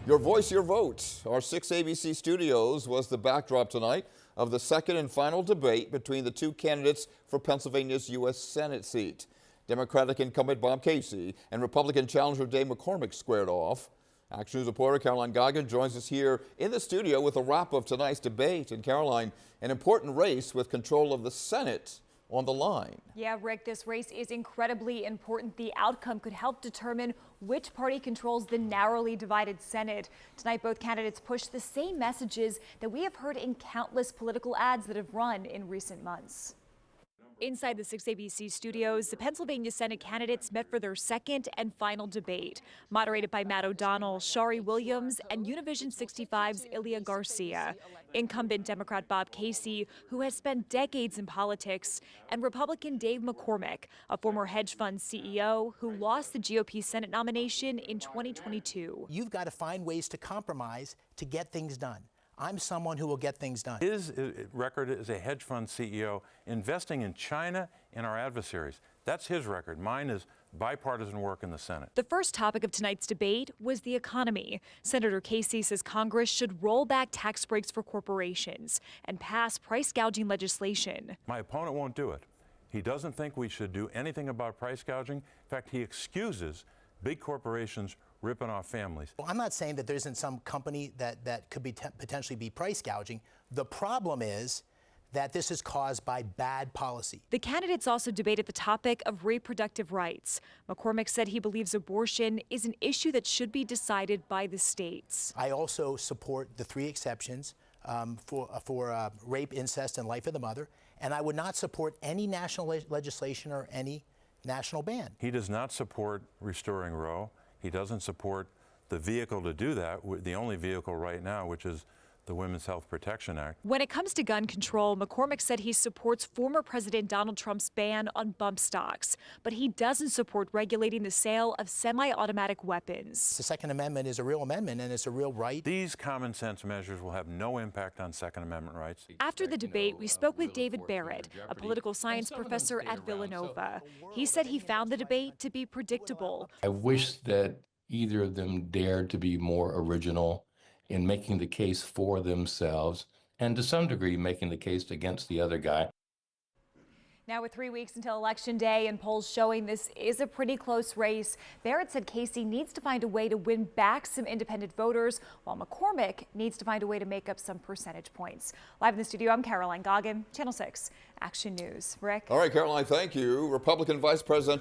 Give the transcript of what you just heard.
Your voice, your vote. Our 6 ABC studios was the backdrop tonight of the second and final debate between the two candidates for Pennsylvania's U.S. Senate seat. Democratic incumbent Bob Casey and Republican challenger Dave McCormick squared off. Action News reporter Caroline Goggin joins us here in the studio with a wrap of tonight's debate. And Caroline, an important race with control of the Senate on the line. Yeah, Rick, this race is incredibly important. The outcome could help determine which party controls the narrowly divided Senate. Tonight, both candidates pushed the same messages that we have heard in countless political ads that have run in recent months. Inside the 6 ABC studios, the Pennsylvania Senate candidates met for their second and final debate, moderated by Matt O'Donnell, Shari Williams, and Univision 65's Ilya Garcia. Incumbent Democrat Bob Casey, who has spent decades in politics, and Republican Dave McCormick, a former hedge fund CEO who lost the GOP Senate nomination in 2022. You've got to find ways to compromise to get things done. I'm someone who will get things done. His record as a hedge fund CEO investing in China and our adversaries. That's his record. Mine is bipartisan work in the Senate. The first topic of tonight's debate was the economy. Senator Casey says Congress should roll back tax breaks for corporations and pass price gouging legislation. My opponent won't do it. He doesn't think we should do anything about price gouging. In fact, he excuses big corporations ripping off families. Well, I'm not saying that there isn't some company that could be potentially be price gouging. The problem is that this is caused by bad policy. The candidates also debated the topic of reproductive rights. McCormick said he believes abortion is an issue that should be decided by the states. I also support the 3 exceptions for rape, incest, and life of the mother, and I would not support any national legislation or any national ban. He does not support restoring Roe. He doesn't support the vehicle to do that, the only vehicle right now, which is the Women's Health Protection Act. When it comes to gun control, McCormick said he supports former President Donald Trump's ban on bump stocks, but he doesn't support regulating the sale of semi-automatic weapons. The Second Amendment is a real amendment, and it's a real right. These common sense measures will have no impact on Second Amendment rights. After the debate, we spoke with David Barrett, a political science professor at Villanova. He said he found the debate to be predictable. I wish that either of them dared to be more original in making the case for themselves and to some degree making the case against the other guy. Now, with 3 weeks until Election Day and polls showing this is a pretty close race, Barrett said Casey needs to find a way to win back some independent voters, while McCormick needs to find a way to make up some percentage points. Live in the studio, I'm Caroline Goggin, Channel 6 Action News. Rick? All right, Caroline, thank you. Republican Vice President